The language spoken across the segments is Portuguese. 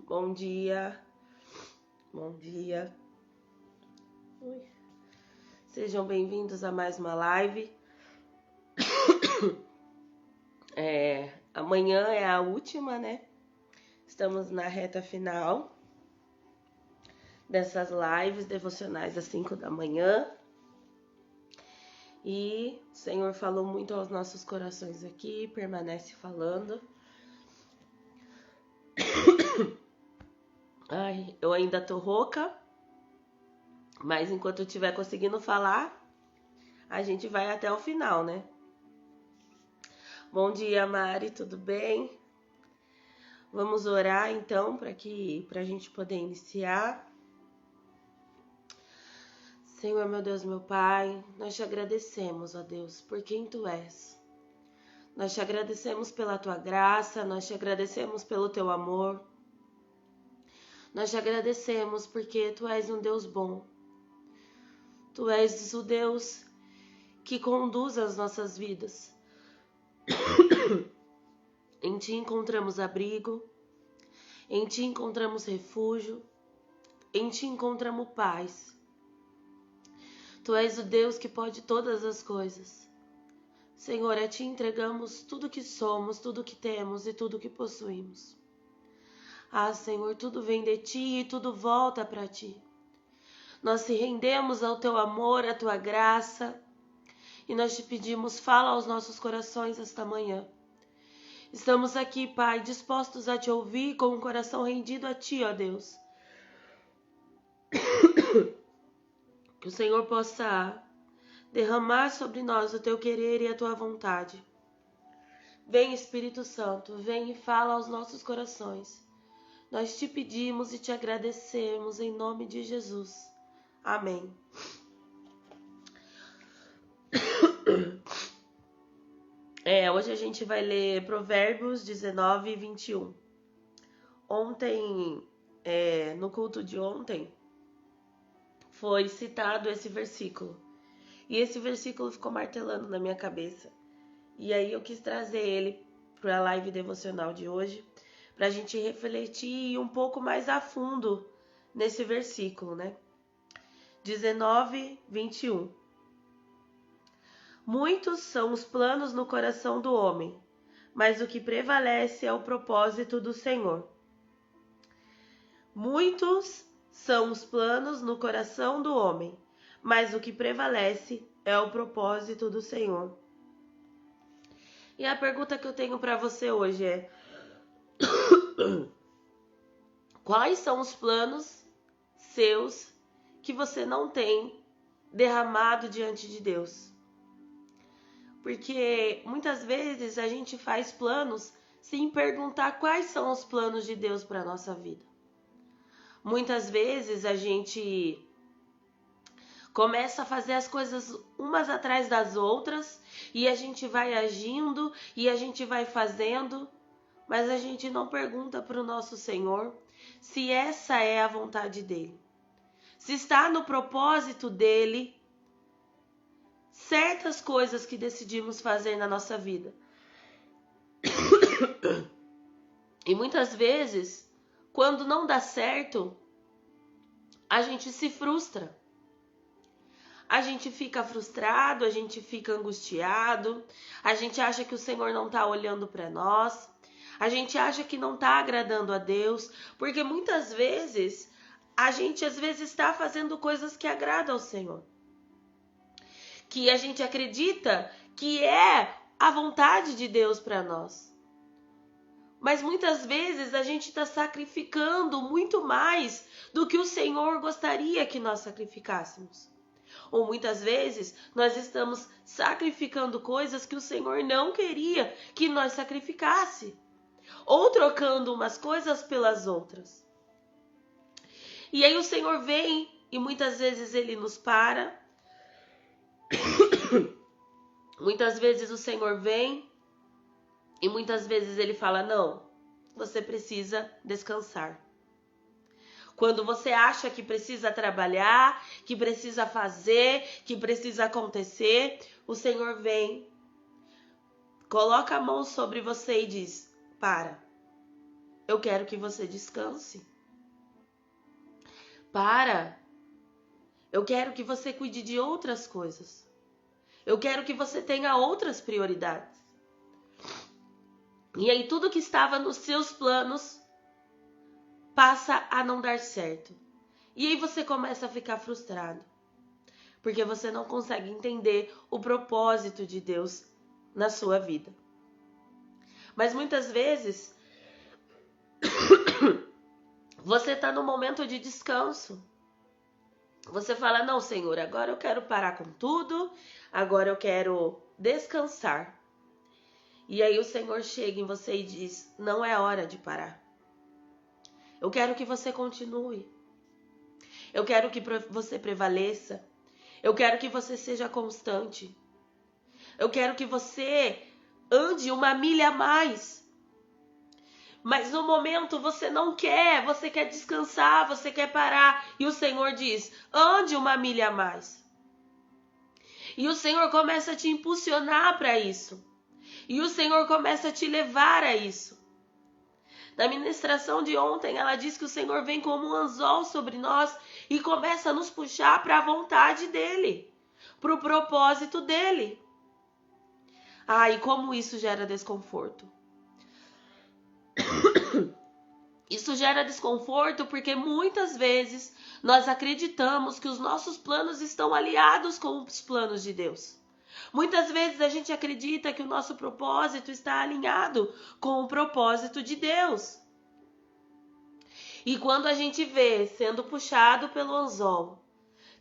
Bom dia, bom dia. Sejam bem-vindos a mais uma live. Amanhã é a última, né? Estamos na reta final dessas lives devocionais às 5 da manhã. E o Senhor falou muito aos nossos corações aqui, permanece falando. Ai, eu ainda tô rouca, mas enquanto eu estiver conseguindo falar, a gente vai até o final, né? Bom dia, Mari, tudo bem? Vamos orar então para a gente poder iniciar. Senhor, meu Deus, meu Pai, nós te agradecemos, ó Deus, por quem Tu és. Nós te agradecemos pela Tua graça, nós te agradecemos pelo Teu amor. Nós te agradecemos porque Tu és um Deus bom. Tu és o Deus que conduz as nossas vidas. Em Ti encontramos abrigo, em Ti encontramos refúgio, em Ti encontramos paz. Tu és o Deus que pode todas as coisas. Senhor, a Ti entregamos tudo que somos, tudo que temos e tudo que possuímos. Ah, Senhor, tudo vem de Ti e tudo volta para Ti. Nós se rendemos ao Teu amor, à Tua graça, e nós Te pedimos, fala aos nossos corações esta manhã. Estamos aqui, Pai, dispostos a Te ouvir com o coração rendido a Ti, ó Deus. Que o Senhor possa derramar sobre nós o Teu querer e a Tua vontade. Vem, Espírito Santo, vem e fala aos nossos corações. Nós Te pedimos e Te agradecemos em nome de Jesus. Amém. Hoje a gente vai ler Provérbios 19 e 21. Ontem, no culto de ontem, foi citado esse versículo. E esse versículo ficou martelando na minha cabeça. E aí eu quis trazer ele para a live devocional de hoje, para a gente refletir um pouco mais a fundo nesse versículo, né? 19, 21. Muitos são os planos no coração do homem, mas o que prevalece é o propósito do Senhor. Muitos são os planos no coração do homem, mas o que prevalece é o propósito do Senhor. E a pergunta que eu tenho para você hoje é: quais são os planos seus que você não tem derramado diante de Deus? Porque muitas vezes a gente faz planos sem perguntar quais são os planos de Deus para a nossa vida. Muitas vezes a gente começa a fazer as coisas umas atrás das outras e a gente vai agindo e a gente vai fazendo, mas a gente não pergunta para o nosso Senhor se essa é a vontade dele, se está no propósito dele certas coisas que decidimos fazer na nossa vida. E muitas vezes, quando não dá certo, a gente se frustra. A gente fica frustrado, a gente fica angustiado, a gente acha que o Senhor não está olhando para nós, a gente acha que não está agradando a Deus, porque muitas vezes a gente está fazendo coisas que agradam ao Senhor, que a gente acredita que é a vontade de Deus para nós. Mas muitas vezes a gente está sacrificando muito mais do que o Senhor gostaria que nós sacrificássemos. Ou muitas vezes nós estamos sacrificando coisas que o Senhor não queria que nós sacrificasse. Ou trocando umas coisas pelas outras. E aí o Senhor vem e muitas vezes Ele nos para. Muitas vezes o Senhor vem E muitas vezes ele fala, não, você precisa descansar. Quando você acha que precisa trabalhar, que precisa fazer, que precisa acontecer, o Senhor vem, coloca a mão sobre você e diz, para, eu quero que você descanse. Para, eu quero que você cuide de outras coisas. Eu quero que você tenha outras prioridades. E aí tudo que estava nos seus planos passa a não dar certo. E aí você começa a ficar frustrado. Porque você não consegue entender o propósito de Deus na sua vida. Mas muitas vezes você está no momento de descanso. Você fala, não, Senhor, agora eu quero parar com tudo, agora eu quero descansar. E aí o Senhor chega em você e diz, não é hora de parar. Eu quero que você continue. Eu quero que você prevaleça. Eu quero que você seja constante. Eu quero que você ande 1 milha a mais. Mas no momento você não quer, você quer descansar, você quer parar. E o Senhor diz, ande 1 milha a mais. E o Senhor começa a te impulsionar para isso. E o Senhor começa a te levar a isso. Na ministração de ontem, ela diz que o Senhor vem como um anzol sobre nós e começa a nos puxar para a vontade dEle, para o propósito dEle. E como isso gera desconforto. Isso gera desconforto porque muitas vezes nós acreditamos que os nossos planos estão aliados com os planos de Deus. Muitas vezes a gente acredita que o nosso propósito está alinhado com o propósito de Deus. E quando a gente vê sendo puxado pelo anzol,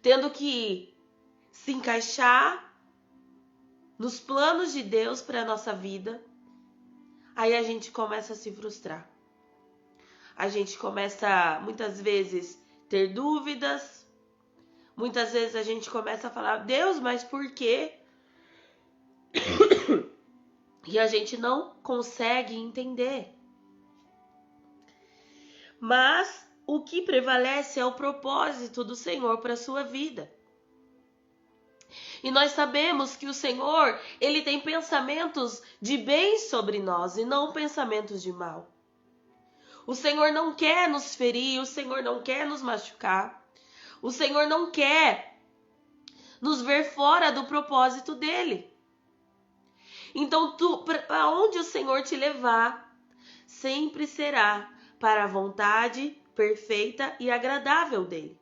tendo que se encaixar nos planos de Deus para a nossa vida, aí a gente começa a se frustrar. A gente começa, muitas vezes, ter dúvidas. Muitas vezes a gente começa a falar, Deus, mas por quê? E a gente não consegue entender. Mas o que prevalece é o propósito do Senhor para a sua vida. E nós sabemos que o Senhor, Ele tem pensamentos de bem sobre nós e não pensamentos de mal. O Senhor não quer nos ferir, o Senhor não quer nos machucar. O Senhor não quer nos ver fora do propósito dEle. Então, para onde o Senhor te levar, sempre será para a vontade perfeita e agradável dEle.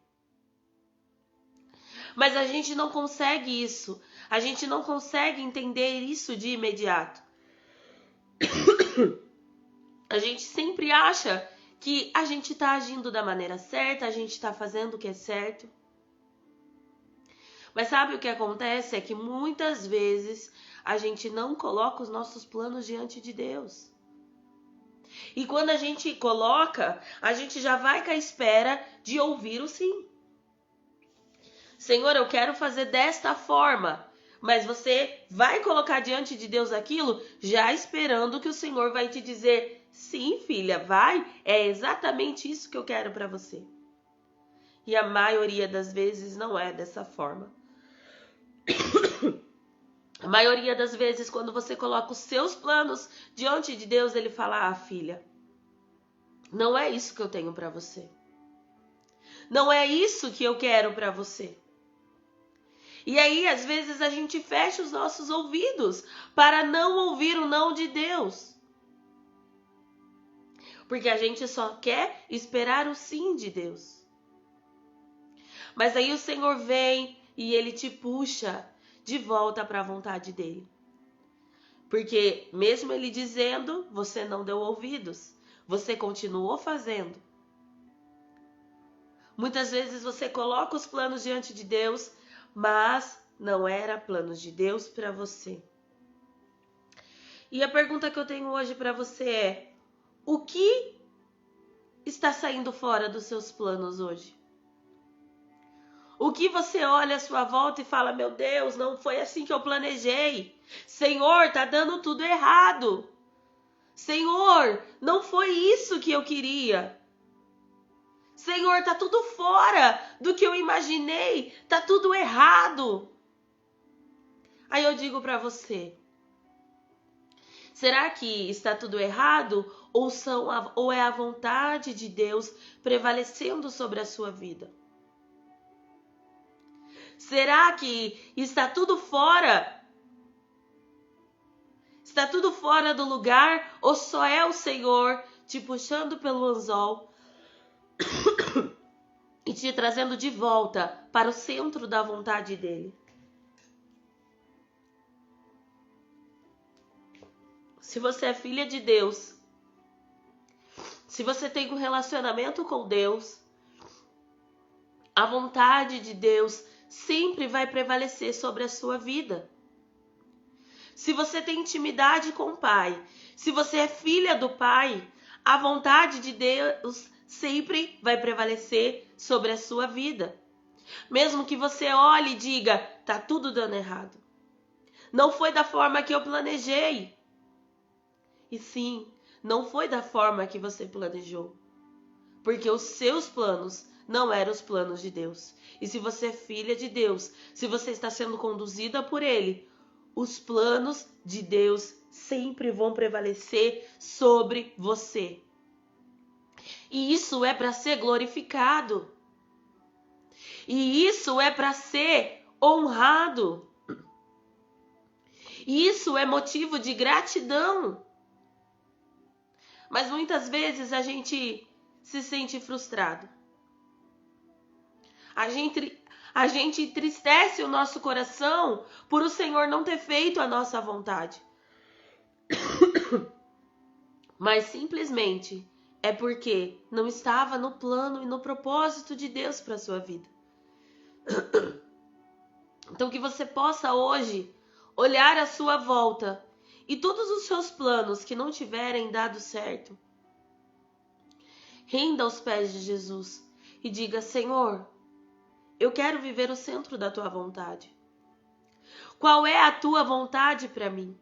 Mas a gente não consegue isso. A gente não consegue entender isso de imediato. A gente sempre acha que a gente está agindo da maneira certa, a gente está fazendo o que é certo. Mas sabe o que acontece? É que muitas vezes a gente não coloca os nossos planos diante de Deus. E quando a gente coloca, a gente já vai com a espera de ouvir o sim. Senhor, eu quero fazer desta forma. Mas você vai colocar diante de Deus aquilo já esperando que o Senhor vai te dizer, sim, filha, vai, é exatamente isso que eu quero para você. E a maioria das vezes não é dessa forma. A maioria das vezes, quando você coloca os seus planos diante de Deus, Ele fala, filha, não é isso que eu tenho para você. Não é isso que eu quero para você. E aí, às vezes, a gente fecha os nossos ouvidos para não ouvir o não de Deus. Porque a gente só quer esperar o sim de Deus. Mas aí o Senhor vem e Ele te puxa de volta para a vontade dEle. Porque mesmo Ele dizendo, você não deu ouvidos. Você continuou fazendo. Muitas vezes você coloca os planos diante de Deus, mas não era planos de Deus para você. E a pergunta que eu tenho hoje para você é, o que está saindo fora dos seus planos hoje? O que você olha à sua volta e fala, meu Deus, não foi assim que eu planejei. Senhor, tá dando tudo errado. Senhor, não foi isso que eu queria. Senhor, tá tudo fora do que eu imaginei, tá tudo errado. Aí eu digo para você, será que está tudo errado ou é a vontade de Deus prevalecendo sobre a sua vida? Será que está tudo fora? Está tudo fora do lugar ou só é o Senhor te puxando pelo anzol e te trazendo de volta para o centro da vontade dele? Se você é filha de Deus, se você tem um relacionamento com Deus, a vontade de Deus sempre vai prevalecer sobre a sua vida. Se você tem intimidade com o Pai, se você é filha do Pai, a vontade de Deus sempre vai prevalecer sobre a sua vida. Mesmo que você olhe e diga, tá tudo dando errado. Não foi da forma que eu planejei. E sim, não foi da forma que você planejou. Porque os seus planos não eram os planos de Deus. E se você é filha de Deus, se você está sendo conduzida por Ele, os planos de Deus sempre vão prevalecer sobre você. E isso é para ser glorificado. E isso é para ser honrado. E isso é motivo de gratidão. Mas muitas vezes a gente se sente frustrado. A gente entristece o nosso coração por o Senhor não ter feito a nossa vontade. Mas simplesmente é porque não estava no plano e no propósito de Deus para a sua vida. Então que você possa hoje olhar à sua volta e todos os seus planos que não tiverem dado certo, renda aos pés de Jesus e diga, Senhor, eu quero viver o centro da tua vontade. Qual é a tua vontade para mim?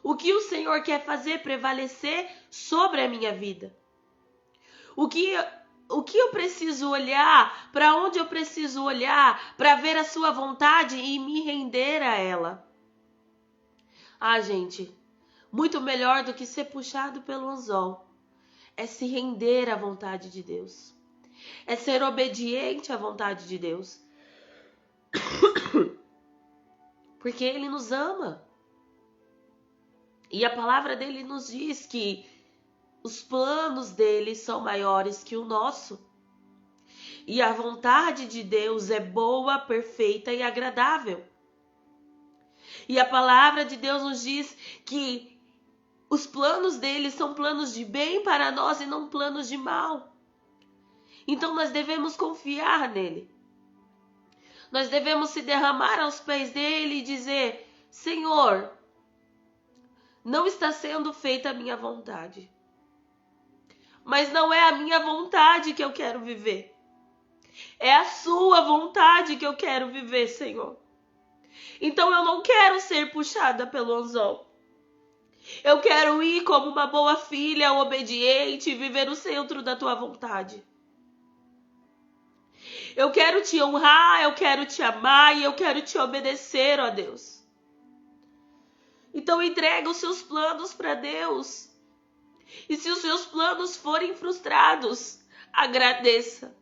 O que o Senhor quer fazer prevalecer sobre a minha vida? O que eu preciso olhar? Para onde eu preciso olhar para ver a sua vontade e me render a ela? Ah, gente, muito melhor do que ser puxado pelo anzol é se render à vontade de Deus. É ser obediente à vontade de Deus. Porque Ele nos ama. E a palavra dele nos diz que os planos dele são maiores que o nosso. E a vontade de Deus é boa, perfeita e agradável. E a palavra de Deus nos diz que os planos dele são planos de bem para nós e não planos de mal. Então nós devemos confiar nele. Nós devemos se derramar aos pés dele e dizer, Senhor, não está sendo feita a minha vontade. Mas não é a minha vontade que eu quero viver. É a sua vontade que eu quero viver, Senhor. Então eu não quero ser puxada pelo anzol. Eu quero ir como uma boa filha, obediente, e viver o centro da tua vontade. Eu quero te honrar, eu quero te amar e eu quero te obedecer, ó Deus. Então entrega os seus planos para Deus. E se os seus planos forem frustrados, agradeça.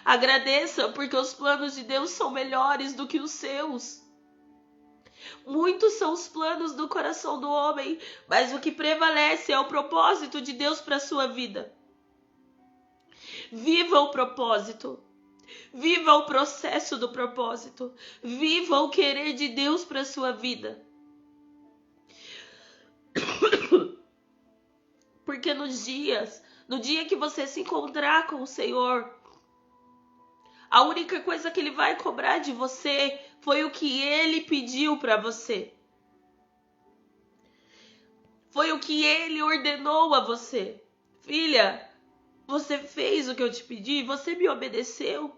Agradeça porque os planos de Deus são melhores do que os seus. Muitos são os planos do coração do homem, mas o que prevalece é o propósito de Deus para a sua vida. Viva o propósito. Viva o processo do propósito. Viva o querer de Deus para a sua vida. Porque no dia que você se encontrar com o Senhor, a única coisa que Ele vai cobrar de você foi o que Ele pediu para você. Foi o que Ele ordenou a você. Filha, você fez o que eu te pedi, você me obedeceu.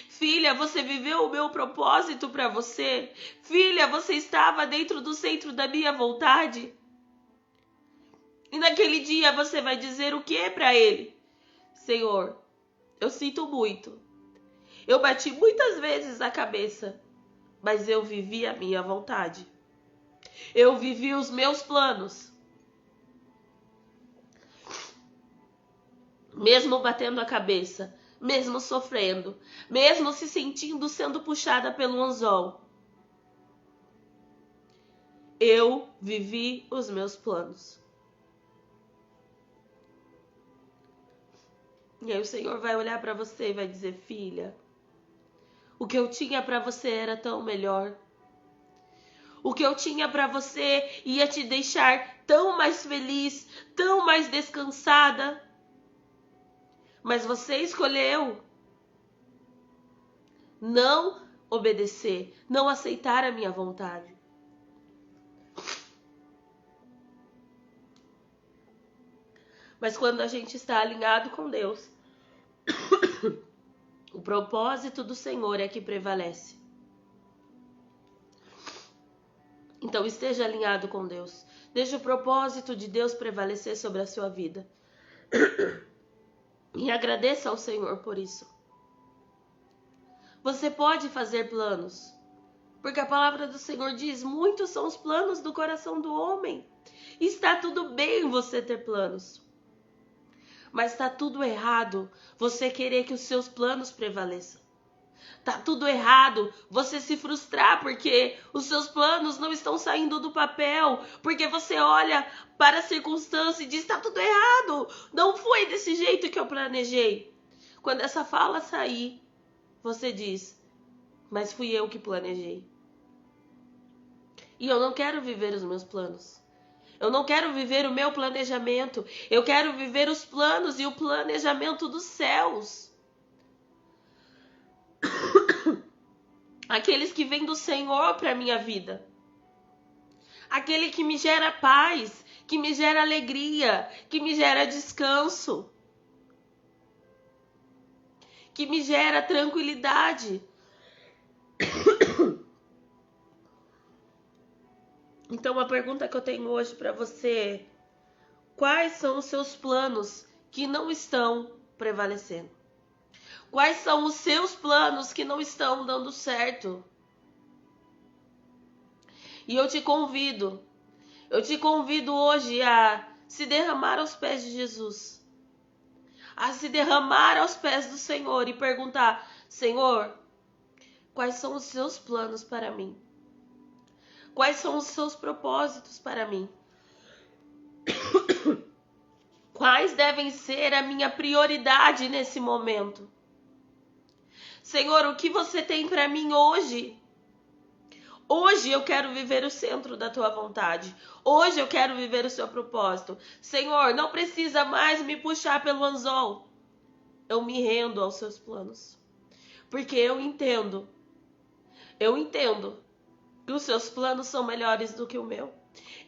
Filha, você viveu o meu propósito para você. Filha, você estava dentro do centro da minha vontade. naquele dia você vai dizer o que para ele? Senhor, eu sinto muito. Eu bati muitas vezes a cabeça, mas eu vivi a minha vontade. Eu vivi os meus planos. Mesmo batendo a cabeça, mesmo sofrendo, mesmo se sentindo sendo puxada pelo anzol. Eu vivi os meus planos. E aí o Senhor vai olhar para você e vai dizer: filha, o que eu tinha para você era tão melhor. O que eu tinha para você ia te deixar tão mais feliz, tão mais descansada. Mas você escolheu não obedecer, não aceitar a minha vontade. Mas quando a gente está alinhado com Deus, o propósito do Senhor é que prevalece. Então esteja alinhado com Deus. Deixe o propósito de Deus prevalecer sobre a sua vida. E agradeça ao Senhor por isso. Você pode fazer planos, porque a palavra do Senhor diz: muitos são os planos do coração do homem. Está tudo bem você ter planos. Mas está tudo errado você querer que os seus planos prevaleçam. Tá tudo errado você se frustrar porque os seus planos não estão saindo do papel, porque você olha para a circunstância e diz: tá tudo errado, não foi desse jeito que eu planejei. Quando essa fala sair, você diz: mas fui eu que planejei. E eu não quero viver os meus planos. Eu não quero viver o meu planejamento. Eu quero viver os planos e o planejamento dos céus. Aqueles que vêm do Senhor para a minha vida. Aquele que me gera paz, que me gera alegria, que me gera descanso, que me gera tranquilidade. Então a pergunta que eu tenho hoje para você é: quais são os seus planos que não estão prevalecendo? Quais são os seus planos que não estão dando certo? E eu te convido hoje a se derramar aos pés de Jesus. A se derramar aos pés do Senhor e perguntar: Senhor, quais são os seus planos para mim? Quais são os seus propósitos para mim? Quais devem ser a minha prioridade nesse momento? Senhor, o que você tem para mim hoje? Hoje eu quero viver o centro da tua vontade. Hoje eu quero viver o seu propósito. Senhor, não precisa mais me puxar pelo anzol. Eu me rendo aos seus planos. Porque eu entendo que os seus planos são melhores do que o meu.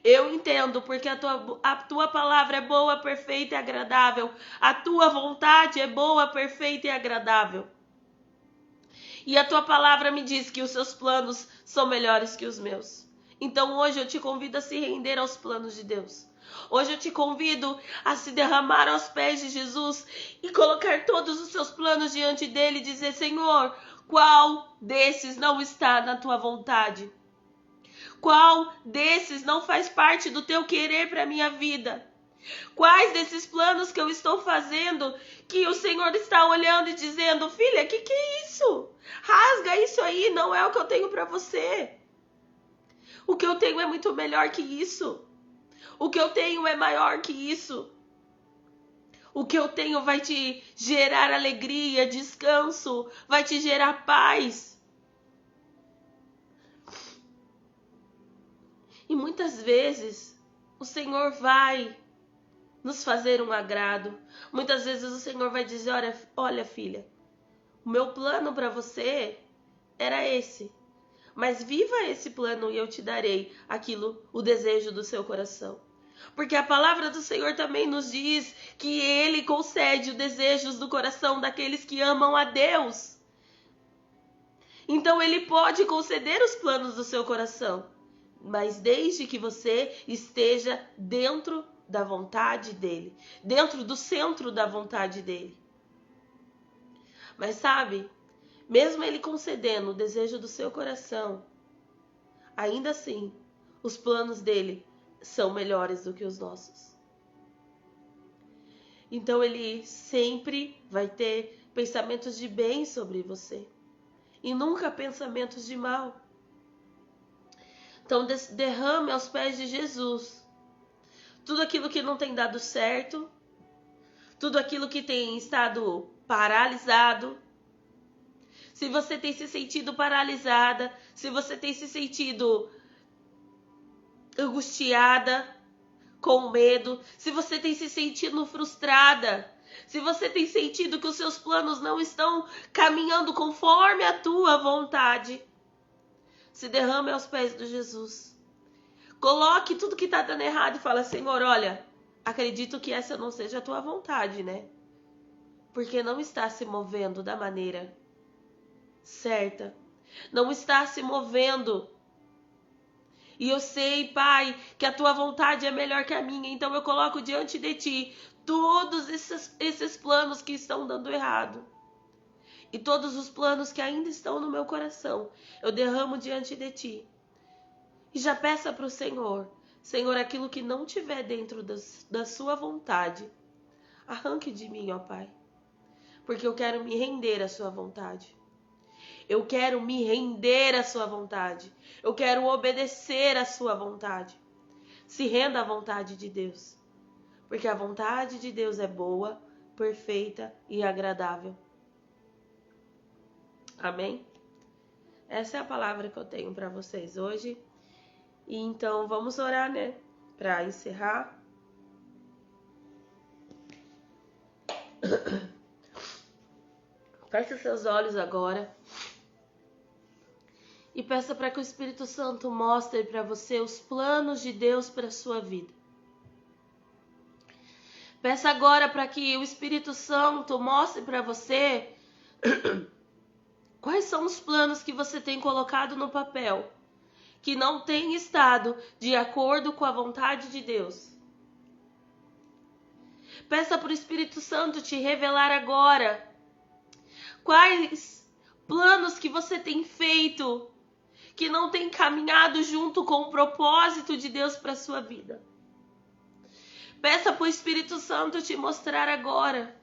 Eu entendo porque a tua palavra é boa, perfeita e agradável. A tua vontade é boa, perfeita e agradável. E a tua palavra me diz que os seus planos são melhores que os meus. Então hoje eu te convido a se render aos planos de Deus. Hoje eu te convido a se derramar aos pés de Jesus e colocar todos os seus planos diante dele e dizer: Senhor, qual desses não está na tua vontade? Qual desses não faz parte do teu querer para a minha vida? Quais desses planos que eu estou fazendo que o Senhor está olhando e dizendo: filha, que é isso? Rasga isso aí, não é o que eu tenho para você. O que eu tenho é muito melhor que isso. O que eu tenho é maior que isso. O que eu tenho vai te gerar alegria, descanso, vai te gerar paz. E muitas vezes o Senhor vai nos fazer um agrado. Muitas vezes o Senhor vai dizer: olha filha, o meu plano para você era esse. Mas viva esse plano e eu te darei aquilo, o desejo do seu coração. Porque a palavra do Senhor também nos diz que Ele concede os desejos do coração daqueles que amam a Deus. Então Ele pode conceder os planos do seu coração, mas desde que você esteja dentro da vontade dele, dentro do centro da vontade dele. Mas sabe, mesmo ele concedendo o desejo do seu coração, ainda assim, os planos dele são melhores do que os nossos. Então ele sempre vai ter pensamentos de bem sobre você e nunca pensamentos de mal. Então derrame aos pés de Jesus tudo aquilo que não tem dado certo, tudo aquilo que tem estado paralisado. Se você tem se sentido paralisada, se você tem se sentido angustiada, com medo, se você tem se sentido frustrada, se você tem sentido que os seus planos não estão caminhando conforme a tua vontade, se derrame aos pés de Jesus. Coloque tudo que está dando errado e fala: Senhor, olha, acredito que essa não seja a tua vontade, né? Porque não está se movendo da maneira certa. Não está se movendo. E eu sei, Pai, que a tua vontade é melhor que a minha. Então eu coloco diante de ti todos esses planos que estão dando errado. E todos os planos que ainda estão no meu coração, eu derramo diante de ti. E já peça para o Senhor: Senhor, aquilo que não tiver dentro da sua vontade, arranque de mim, ó Pai. Porque eu quero me render à sua vontade. Eu quero me render à sua vontade. Eu quero obedecer à sua vontade. Se renda à vontade de Deus. Porque a vontade de Deus é boa, perfeita e agradável. Amém? Essa é a palavra que eu tenho para vocês hoje. E então vamos orar, né? Para encerrar. Feche os seus olhos agora. E peça para que o Espírito Santo mostre para você os planos de Deus para a sua vida. Peça agora para que o Espírito Santo mostre para você quais são os planos que você tem colocado no papel, que não tem estado de acordo com a vontade de Deus. Peça para o Espírito Santo te revelar agora quais planos que você tem feito que não tem caminhado junto com o propósito de Deus para a sua vida. Peça para o Espírito Santo te mostrar agora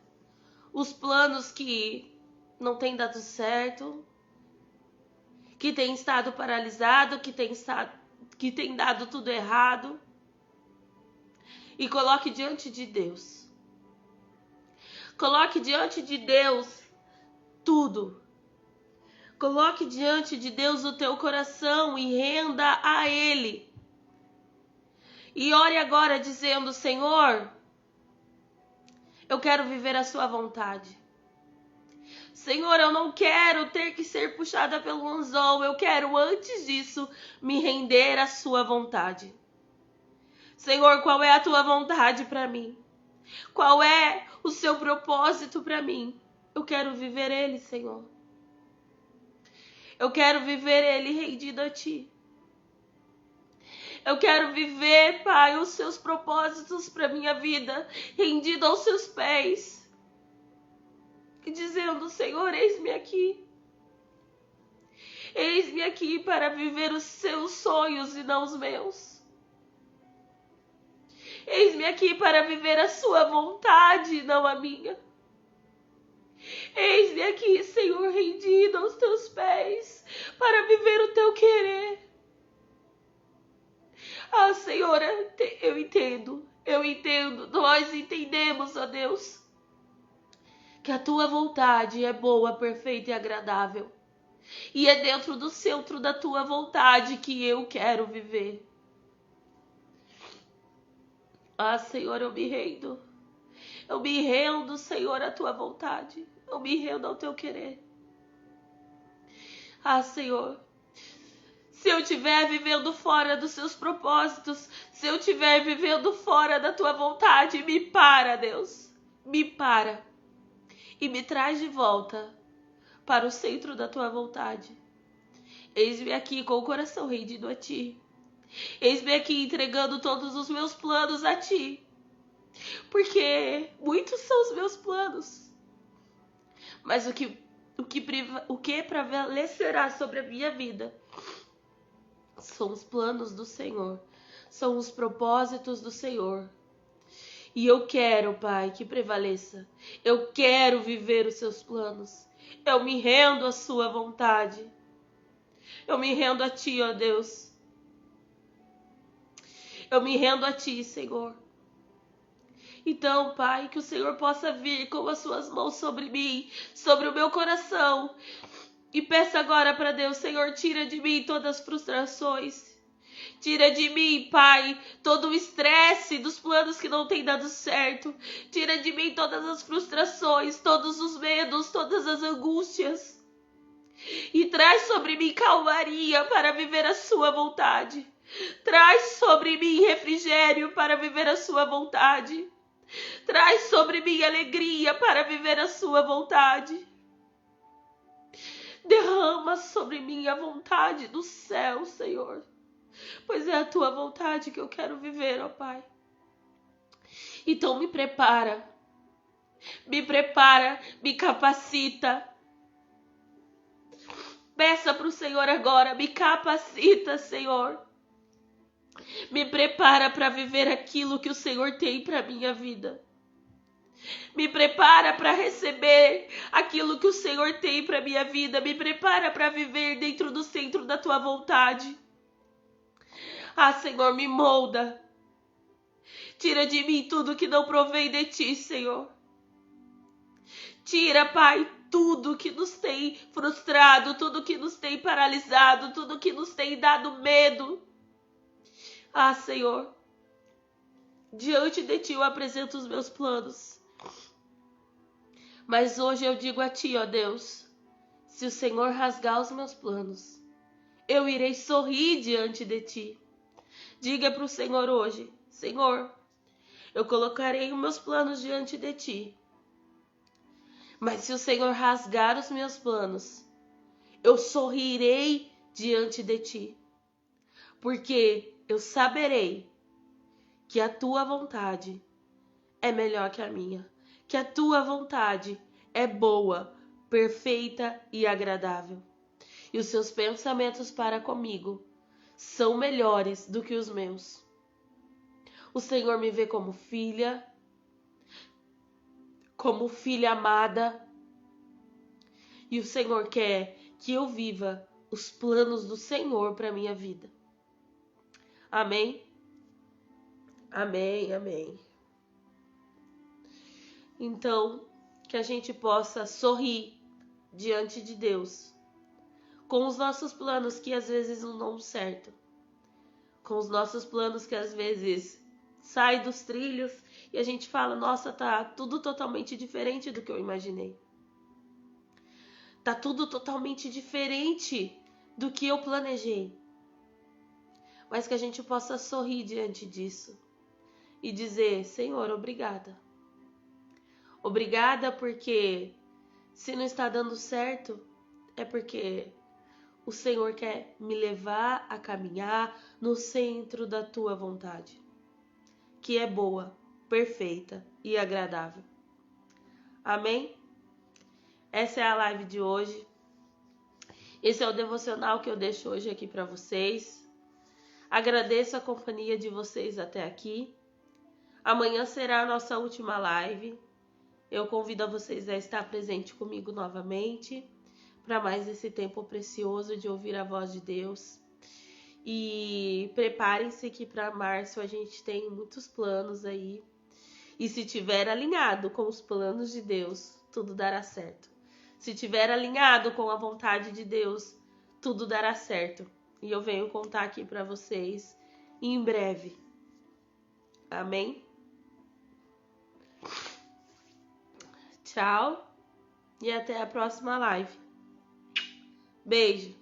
os planos que não tem dado certo, que tem estado paralisado, que tem dado tudo errado. E coloque diante de Deus. Coloque diante de Deus tudo. Coloque diante de Deus o teu coração e renda a Ele. E ore agora dizendo: Senhor, eu quero viver a sua vontade. Senhor, eu não quero ter que ser puxada pelo anzol. Eu quero, antes disso, me render à sua vontade. Senhor, qual é a tua vontade para mim? Qual é o seu propósito para mim? Eu quero viver ele, Senhor. Eu quero viver ele rendido a ti. Eu quero viver, Pai, os seus propósitos para minha vida, rendido aos seus pés. E dizendo: Senhor, eis-me aqui. Eis-me aqui para viver os seus sonhos e não os meus. Eis-me aqui para viver a sua vontade e não a minha. Eis-me aqui, Senhor, rendido aos teus pés, para viver o teu querer. Ah, Senhor, eu entendo, nós entendemos, ó Deus, que a tua vontade é boa, perfeita e agradável. E é dentro do centro da tua vontade que eu quero viver. Ah, Senhor, eu me rendo. Eu me rendo, Senhor, à tua vontade. Eu me rendo ao teu querer. Ah, Senhor, se eu estiver vivendo fora dos seus propósitos, se eu estiver vivendo fora da tua vontade, me para, Deus. Me para. E me traz de volta para o centro da tua vontade. Eis-me aqui com o coração rendido a ti. Eis-me aqui entregando todos os meus planos a ti. Porque muitos são os meus planos, mas o que prevalecerá sobre a minha vida são os planos do Senhor, são os propósitos do Senhor. E eu quero, Pai, que prevaleça. Eu quero viver os seus planos. Eu me rendo à sua vontade. Eu me rendo a ti, ó Deus. Eu me rendo a ti, Senhor. Então, Pai, que o Senhor possa vir com as suas mãos sobre mim, sobre o meu coração. E peça agora para Deus, Senhor, tira de mim todas as frustrações. Tira de mim, Pai, todo o estresse dos planos que não têm dado certo. Tira de mim todas as frustrações, todos os medos, todas as angústias. E traz sobre mim calmaria para viver a sua vontade. Traz sobre mim refrigério para viver a sua vontade. Traz sobre mim alegria para viver a sua vontade. Derrama sobre mim a vontade do céu, Senhor. Pois é a tua vontade que eu quero viver, ó Pai. Então me prepara, me capacita. Peça para o Senhor agora, me capacita, Senhor. Me prepara para viver aquilo que o Senhor tem para minha vida. Me prepara para receber aquilo que o Senhor tem para minha vida. Me prepara para viver dentro do centro da tua vontade. Ah, Senhor, me molda. Tira de mim tudo que não provém de ti, Senhor. Tira, Pai, tudo que nos tem frustrado, tudo que nos tem paralisado, tudo que nos tem dado medo. Ah, Senhor, diante de ti eu apresento os meus planos. Mas hoje eu digo a ti, ó Deus, se o Senhor rasgar os meus planos, eu irei sorrir diante de ti. Diga para o Senhor hoje, Senhor, eu colocarei os meus planos diante de ti. Mas se o Senhor rasgar os meus planos, eu sorrirei diante de ti. Porque eu saberei que a tua vontade é melhor que a minha. Que a tua vontade é boa, perfeita e agradável. E os seus pensamentos para comigo são melhores do que os meus. O Senhor me vê como filha amada. E o Senhor quer que eu viva os planos do Senhor para minha vida. Amém? Amém, amém. Então, que a gente possa sorrir diante de Deus com os nossos planos que às vezes não dão certo, com os nossos planos que às vezes saem dos trilhos e a gente fala, nossa, tá tudo totalmente diferente do que eu imaginei. Tá tudo totalmente diferente do que eu planejei. Mas que a gente possa sorrir diante disso e dizer, Senhor, obrigada. Obrigada porque se não está dando certo, é porque o Senhor quer me levar a caminhar no centro da tua vontade, que é boa, perfeita e agradável. Amém? Essa é a live de hoje. Esse é o devocional que eu deixo hoje aqui para vocês. Agradeço a companhia de vocês até aqui. Amanhã será a nossa última live. Eu convido a vocês a estar presente comigo novamente para mais esse tempo precioso de ouvir a voz de Deus. E preparem-se que para março a gente tem muitos planos aí. E se tiver alinhado com os planos de Deus, tudo dará certo. Se tiver alinhado com a vontade de Deus, tudo dará certo. E eu venho contar aqui para vocês em breve. Amém? Tchau e até a próxima live. Beijo.